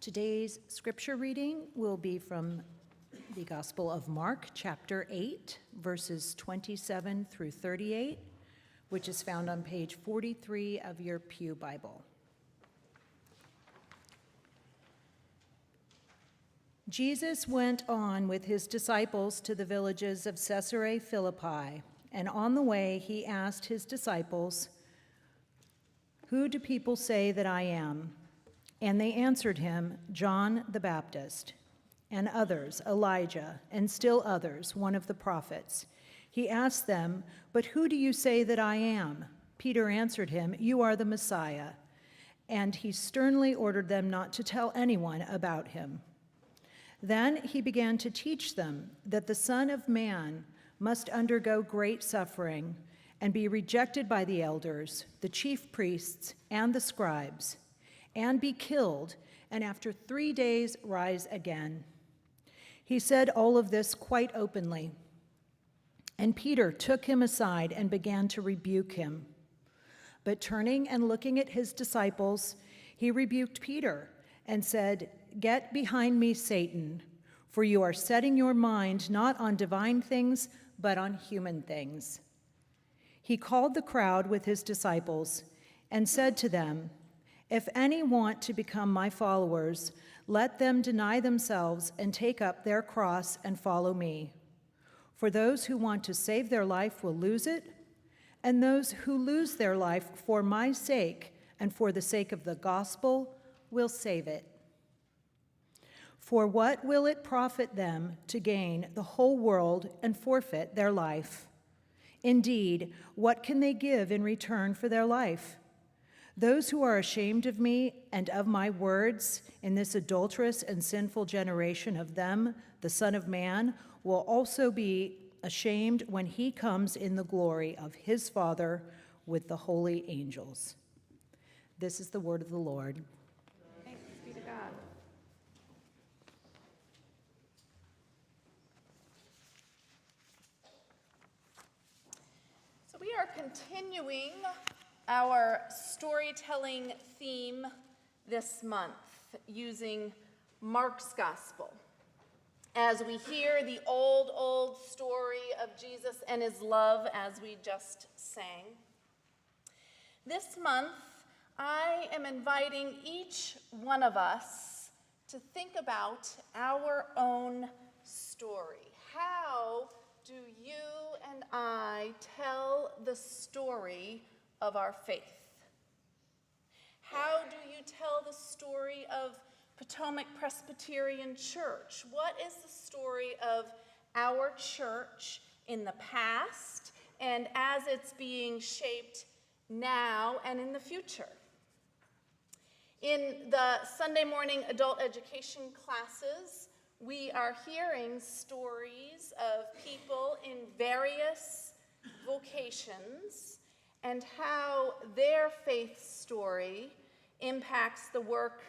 Today's scripture reading will be from the Gospel of Mark, chapter 8, verses 27 through 38, which is found on page 43 of your Pew Bible. Jesus went on with his disciples to the villages of Caesarea Philippi, and on the way he asked his disciples, "Who do people say that I am?" And they answered him, "John the Baptist," and others, Elijah, and still others, one of the prophets. He asked them, "But who do you say that I am?" Peter answered him, "You are the Messiah." And he sternly ordered them not to tell anyone about him. Then he began to teach them that the Son of Man must undergo great suffering and be rejected by the elders, the chief priests, and the scribes, and be killed, and after 3 days rise again. He said all of this quite openly. And Peter took him aside and began to rebuke him. But turning and looking at his disciples, he rebuked Peter and said, "Get behind me, Satan, for you are setting your mind not on divine things, but on human things." He called the crowd with his disciples and said to them, "If any want to become my followers, let them deny themselves and take up their cross and follow me. For those who want to save their life will lose it, and those who lose their life for my sake and for the sake of the gospel will save it. For what will it profit them to gain the whole world and forfeit their life? Indeed, what can they give in return for their life? Those who are ashamed of me and of my words in this adulterous and sinful generation, of them, the Son of Man, will also be ashamed when he comes in the glory of his Father with the holy angels." This is the word of the Lord. Thanks be to God. So we are continuing our storytelling theme this month using Mark's Gospel as we hear the old story of Jesus and his love as we just sang. This month, I am inviting each one of us to think about our own story. How do you and I tell the story of our faith? How do you tell the story of Potomac Presbyterian Church? What is the story of our church in the past and as it's being shaped now and in the future? In the Sunday morning adult education classes, we are hearing stories of people in various vocations and how their faith story impacts the work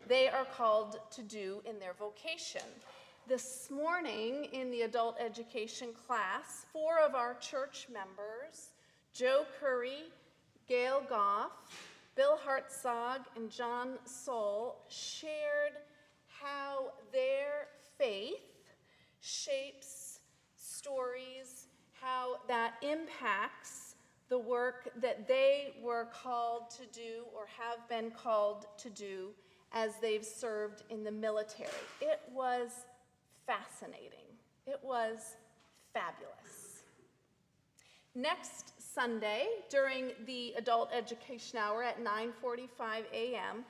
they are called to do in their vocation. This morning in the adult education class, 4 of our church members, Joe Curry, Gail Goff, Bill Hartzog, and John Soul, shared how their faith shapes stories, how that impacts the work that they were called to do or have been called to do as they've served in the military. It was fascinating. It was fabulous. Next Sunday, during the adult education hour at 9:45 a.m.,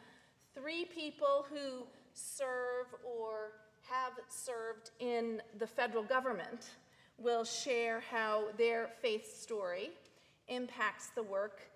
3 people who serve or have served in the federal government will share how their faith story impacts the work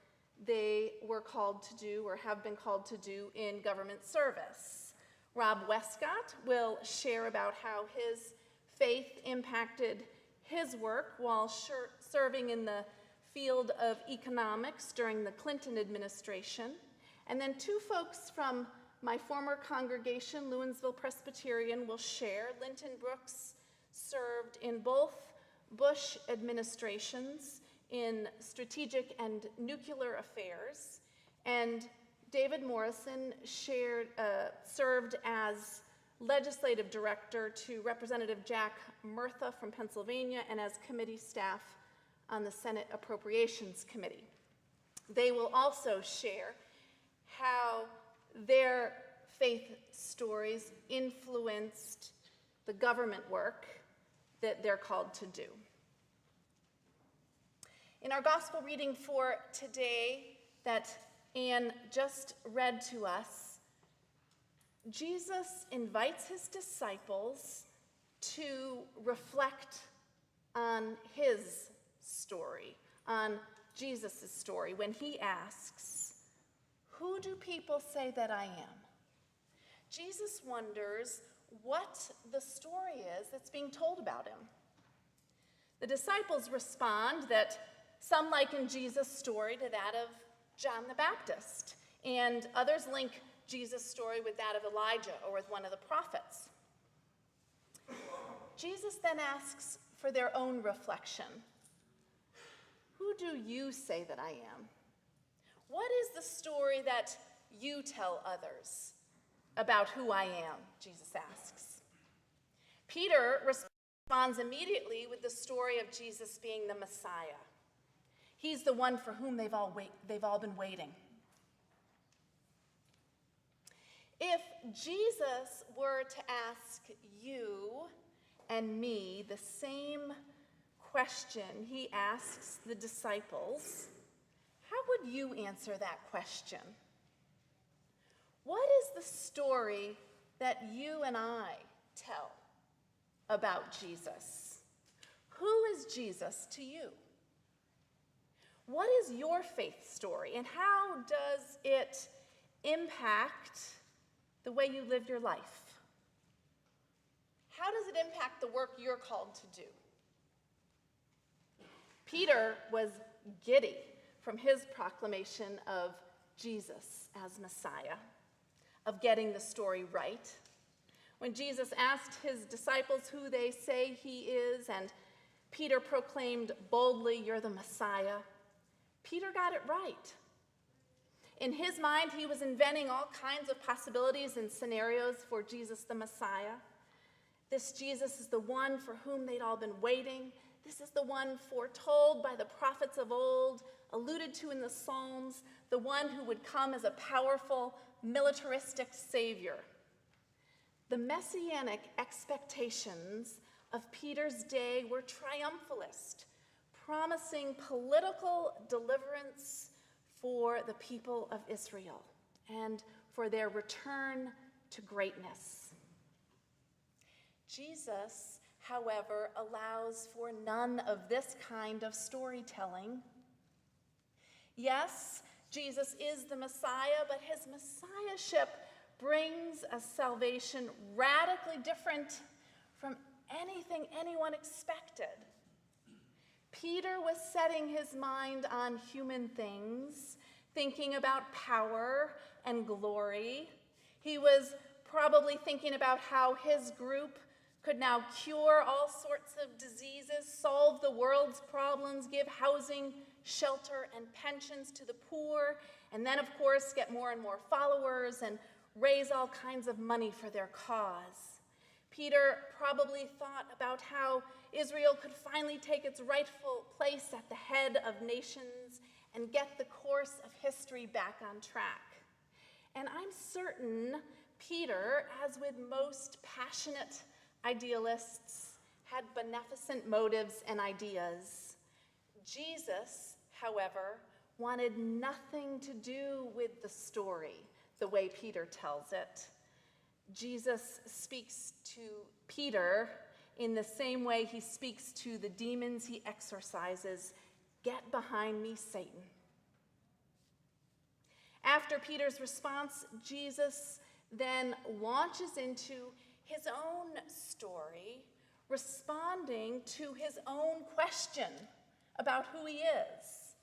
they were called to do or have been called to do in government service. Rob Westcott will share about how his faith impacted his work while serving in the field of economics during the Clinton administration. And then 2 folks from my former congregation, Lewinsville Presbyterian, will share. Linton Brooks served in both Bush administrations in strategic and nuclear affairs, and David Morrison served as legislative director to Representative Jack Murtha from Pennsylvania and as committee staff on the Senate Appropriations Committee. They will also share how their faith stories influenced the government work that they're called to do. In our gospel reading for today that Anne just read to us, Jesus invites his disciples to reflect on his story, on Jesus' story, when he asks, "Who do people say that I am?" Jesus wonders what the story is that's being told about him. The disciples respond that some liken Jesus' story to that of John the Baptist, and others link Jesus' story with that of Elijah or with one of the prophets. Jesus then asks for their own reflection. Who do you say that I am? What is the story that you tell others about who I am? Jesus asks. Peter responds immediately with the story of Jesus being the Messiah. He's the one for whom they've all been waiting. If Jesus were to ask you and me the same question he asks the disciples, how would you answer that question? What is the story that you and I tell about Jesus? Who is Jesus to you? What is your faith story, and how does it impact the way you live your life? How does it impact the work you're called to do? Peter was giddy from his proclamation of Jesus as Messiah, of getting the story right. When Jesus asked his disciples who they say he is, and Peter proclaimed boldly, "You're the Messiah," Peter got it right. In his mind, he was inventing all kinds of possibilities and scenarios for Jesus the Messiah. This Jesus is the one for whom they'd all been waiting. This is the one foretold by the prophets of old, alluded to in the Psalms, the one who would come as a powerful, militaristic savior. The messianic expectations of Peter's day were triumphalist, promising political deliverance for the people of Israel and for their return to greatness. Jesus, however, allows for none of this kind of storytelling. Yes, Jesus is the Messiah, but his messiahship brings a salvation radically different from anything anyone expected. Peter was setting his mind on human things, thinking about power and glory. He was probably thinking about how his group could now cure all sorts of diseases, solve the world's problems, give housing, shelter, and pensions to the poor, and then, of course, get more and more followers and raise all kinds of money for their cause. Peter probably thought about how Israel could finally take its rightful place at the head of nations and get the course of history back on track. And I'm certain Peter, as with most passionate idealists, had beneficent motives and ideas. Jesus, however, wanted nothing to do with the story the way Peter tells it. Jesus speaks to Peter in the same way he speaks to the demons he exorcises. "Get behind me, Satan." After Peter's response, Jesus then launches into his own story, responding to his own question about who he is.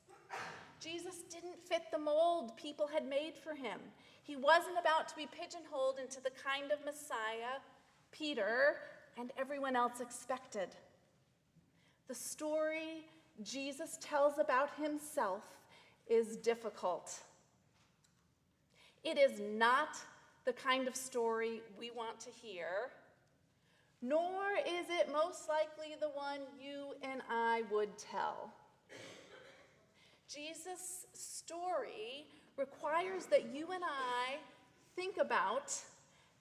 Jesus didn't fit the mold people had made for him. He wasn't about to be pigeonholed into the kind of Messiah Peter and everyone else expected. The story Jesus tells about himself is difficult. It is not the kind of story we want to hear, nor is it most likely the one you and I would tell. Jesus' story requires that you and I think about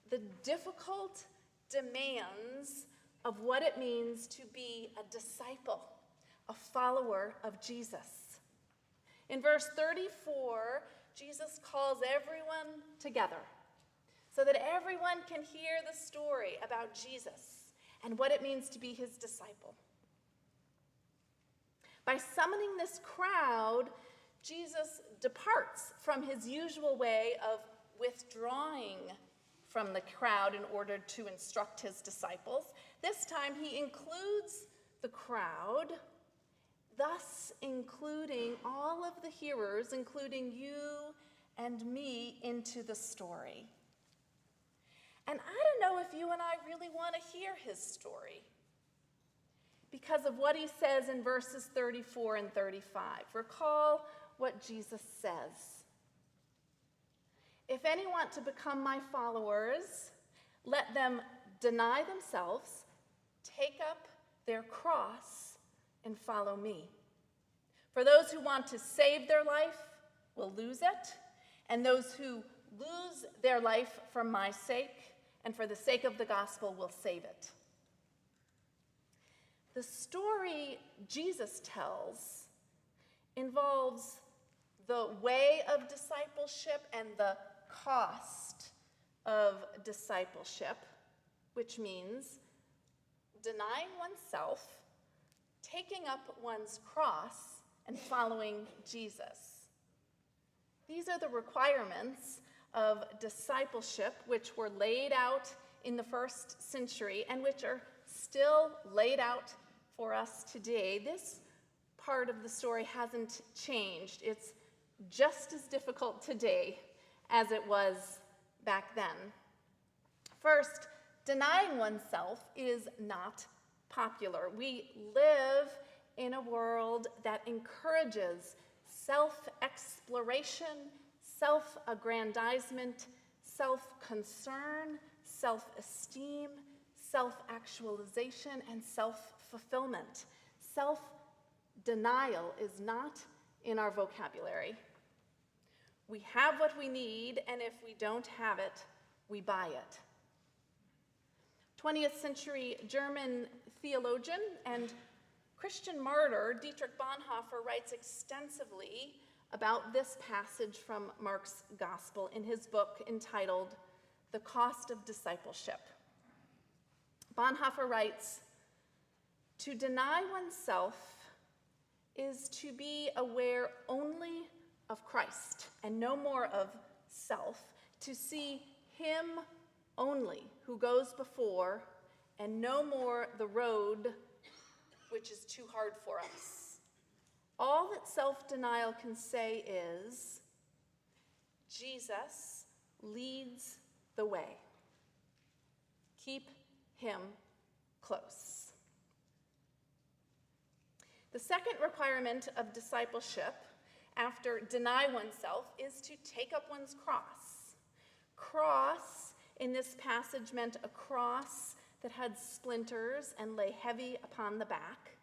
the difficult demands of what it means to be a disciple, a follower of Jesus. In verse 34, Jesus calls everyone together so that everyone can hear the story about Jesus and what it means to be his disciple. By summoning this crowd, Jesus departs from his usual way of withdrawing from the crowd in order to instruct his disciples. This time he includes the crowd, thus including all of the hearers, including you and me, into the story. And I don't know if you and I really want to hear his story because of what he says in verses 34 and 35. Recall what Jesus says. If any want to become my followers, let them deny themselves, take up their cross, and follow me. For those who want to save their life will lose it, and those who lose their life for my sake and for the sake of the gospel will save it. The story Jesus tells involves the way of discipleship and the cost of discipleship, which means denying oneself, taking up one's cross, and following Jesus. These are the requirements of discipleship which were laid out in the first century and which are still laid out for us today. This part of the story hasn't changed. It's just as difficult today as it was back then. First, denying oneself is not popular. We live in a world that encourages self-exploration, self-aggrandizement, self-concern, self-esteem, self-actualization, and self-fulfillment. Self-denial is not in our vocabulary. We have what we need, and if we don't have it, we buy it. 20th century German theologian and Christian martyr Dietrich Bonhoeffer writes extensively about this passage from Mark's Gospel in his book entitled The Cost of Discipleship. Bonhoeffer writes, "To deny oneself is to be aware only of Christ and no more of self, to see him only who goes before and no more the road which is too hard for us. All that self-denial can say is, Jesus leads the way. Keep him close." The second requirement of discipleship after deny oneself is to take up one's cross. Cross in this passage meant a cross that had splinters and lay heavy upon the back.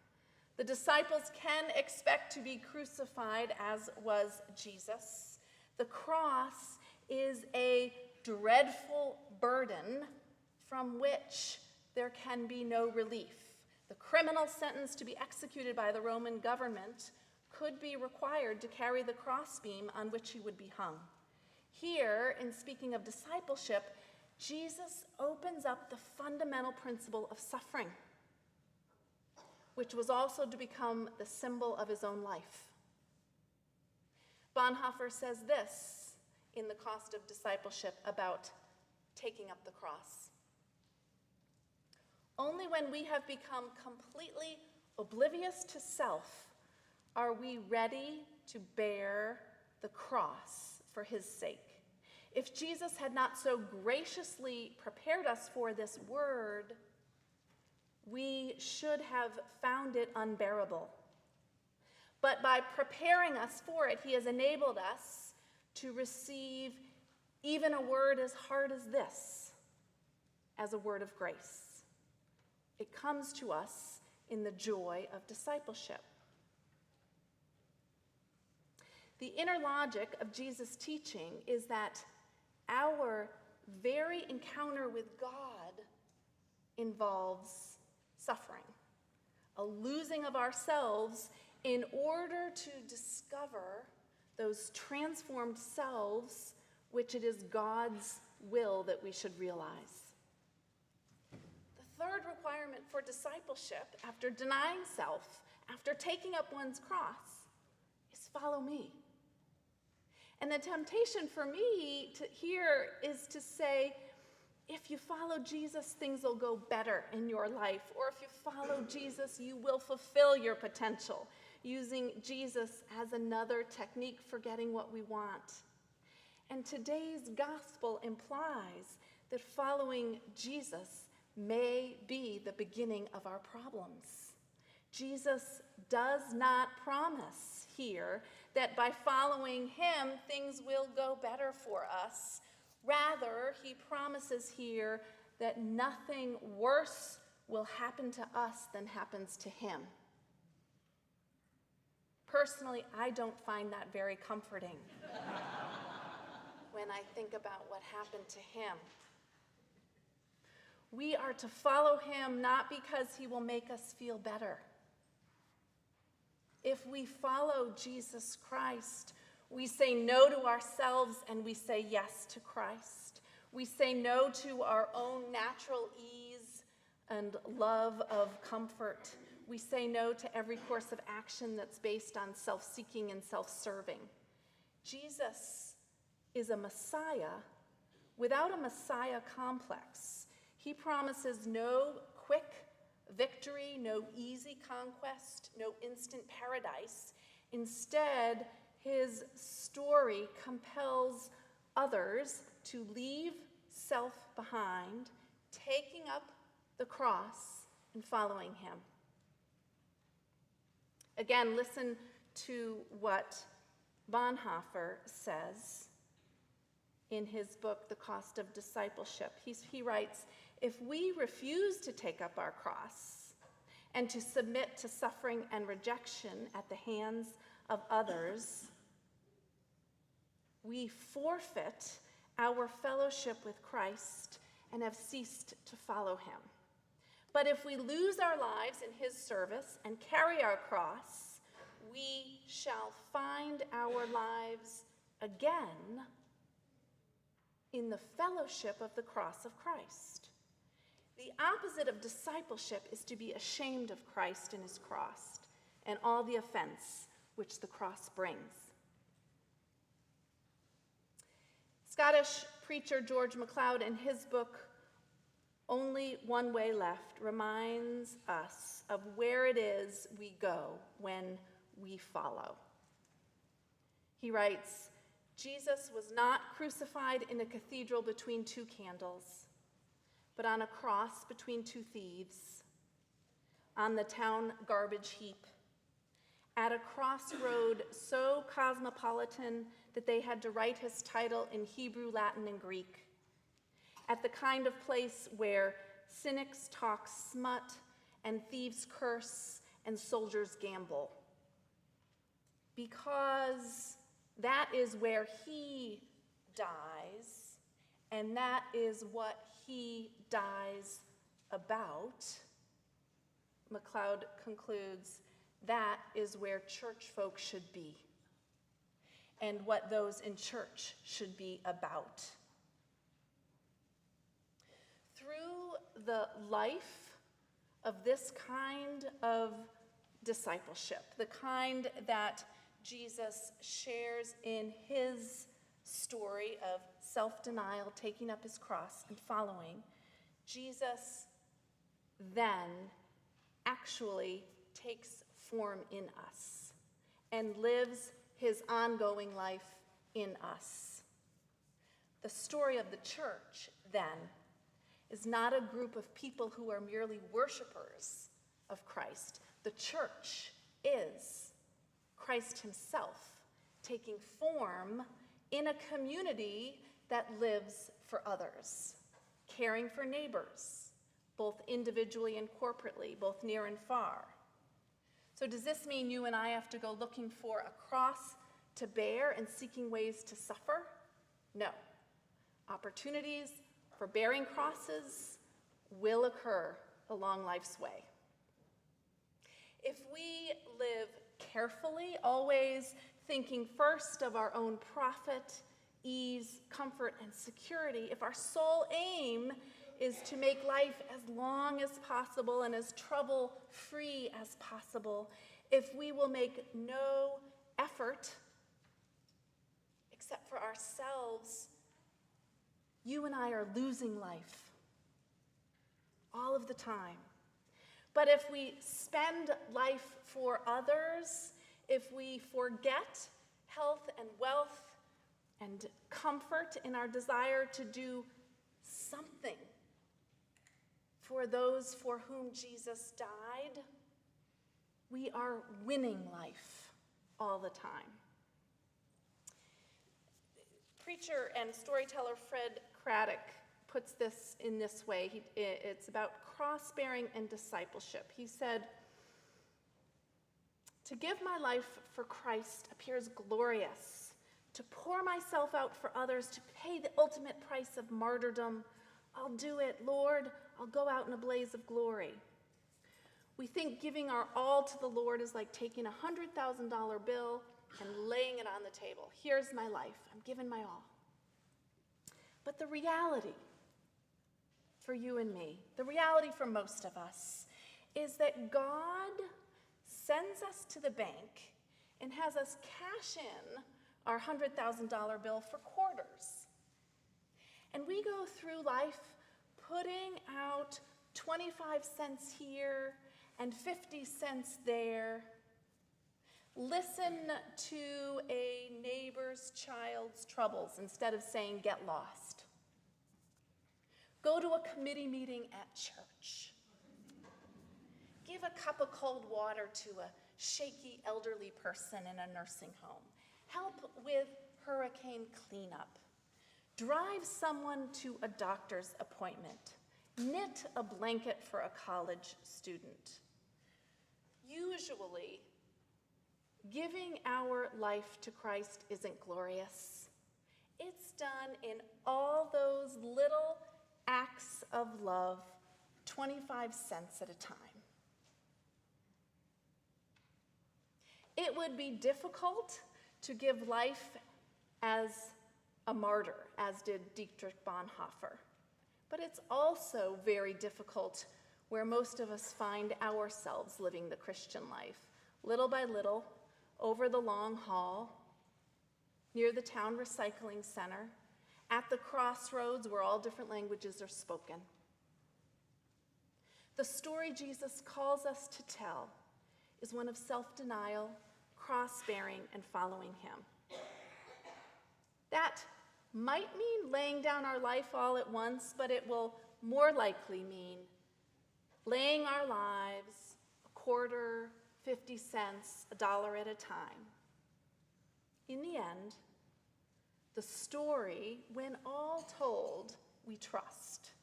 The disciples can expect to be crucified, as was Jesus. The cross is a dreadful burden from which there can be no relief. The criminal sentence to be executed by the Roman government could be required to carry the crossbeam on which he would be hung. Here, in speaking of discipleship, Jesus opens up the fundamental principle of suffering, which was also to become the symbol of his own life. Bonhoeffer says this in The Cost of Discipleship about taking up the cross. Only when we have become completely oblivious to self are we ready to bear the cross for his sake. If Jesus had not so graciously prepared us for this word, we should have found it unbearable. But by preparing us for it, he has enabled us to receive even a word as hard as this, as a word of grace. It comes to us in the joy of discipleship. The inner logic of Jesus' teaching is that our very encounter with God involves suffering, a losing of ourselves in order to discover those transformed selves which it is God's will that we should realize. The third requirement for discipleship, after denying self, after taking up one's cross, is follow me. And the temptation for me here is to say, if you follow Jesus, things will go better in your life. Or if you follow Jesus, you will fulfill your potential, using Jesus as another technique for getting what we want. And today's gospel implies that following Jesus may be the beginning of our problems. Jesus does not promise here that by following him, things will go better for us. Rather, he promises here that nothing worse will happen to us than happens to him. Personally, I don't find that very comforting when I think about what happened to him. We are to follow him not because he will make us feel better. If we follow Jesus Christ, we say no to ourselves and we say yes to Christ. We say no to our own natural ease and love of comfort. We say no to every course of action that's based on self-seeking and self-serving. Jesus is a Messiah without a Messiah complex. He promises no quick victory, no easy conquest, no instant paradise. Instead, his story compels others to leave self behind, taking up the cross and following him. Again, listen to what Bonhoeffer says in his book, The Cost of Discipleship. He writes, if we refuse to take up our cross and to submit to suffering and rejection at the hands of others, we forfeit our fellowship with Christ and have ceased to follow him. But if we lose our lives in his service and carry our cross, we shall find our lives again in the fellowship of the cross of Christ. The opposite of discipleship is to be ashamed of Christ and his cross and all the offense which the cross brings. Scottish preacher George MacLeod, in his book, Only One Way Left, reminds us of where it is we go when we follow. He writes, Jesus was not crucified in a cathedral between two candles, but on a cross between two thieves, on the town garbage heap, at a crossroad so cosmopolitan that they had to write his title in Hebrew, Latin, and Greek, at the kind of place where cynics talk smut and thieves curse and soldiers gamble. Because that is where he dies, and that is what he dies about. MacLeod concludes, that is where church folk should be, and what those in church should be about. Through the life of this kind of discipleship, the kind that Jesus shares in his story of self-denial, taking up his cross and following, Jesus then actually takes form in us and lives his ongoing life in us. The story of the church, then, is not a group of people who are merely worshipers of Christ. The church is Christ himself taking form in a community that lives for others, caring for neighbors, both individually and corporately, both near and far. So does this mean you and I have to go looking for a cross to bear and seeking ways to suffer? No. Opportunities for bearing crosses will occur along life's way. If we live carefully, always thinking first of our own profit, ease, comfort, and security, if our sole aim is to make life as long as possible and as trouble-free as possible, if we will make no effort except for ourselves, you and I are losing life all of the time. But if we spend life for others, if we forget health and wealth and comfort in our desire to do something for those for whom Jesus died, we are winning life all the time. Preacher and storyteller Fred Craddock puts this in this way. It's about cross-bearing and discipleship. He said, "To give my life for Christ appears glorious. To pour myself out for others, to pay the ultimate price of martyrdom, I'll do it, Lord. I'll go out in a blaze of glory." We think giving our all to the Lord is like taking a $100,000 bill and laying it on the table. Here's my life. I'm giving my all. But the reality for you and me, the reality for most of us, is that God sends us to the bank and has us cash in our $100,000 bill for quarters. And we go through life putting out 25 cents here and 50 cents there. Listen to a neighbor's child's troubles instead of saying, "Get lost." Go to a committee meeting at church. Give a cup of cold water to a shaky elderly person in a nursing home. Help with hurricane cleanup. Drive someone to a doctor's appointment. Knit a blanket for a college student. Usually, giving our life to Christ isn't glorious. It's done in all those little acts of love, 25 cents at a time. It would be difficult to give life as a martyr, as did Dietrich Bonhoeffer. But it's also very difficult where most of us find ourselves living the Christian life, little by little, over the long haul, near the town recycling center, at the crossroads where all different languages are spoken. The story Jesus calls us to tell is one of self-denial, cross-bearing, and following him. That might mean laying down our life all at once, but it will more likely mean laying our lives a quarter, 50 cents, $1 at a time. In the end, the story, when all told, we trust,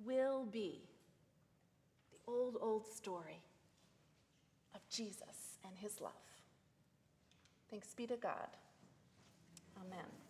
will be the old story of Jesus and his love. Thanks be to God. Amen.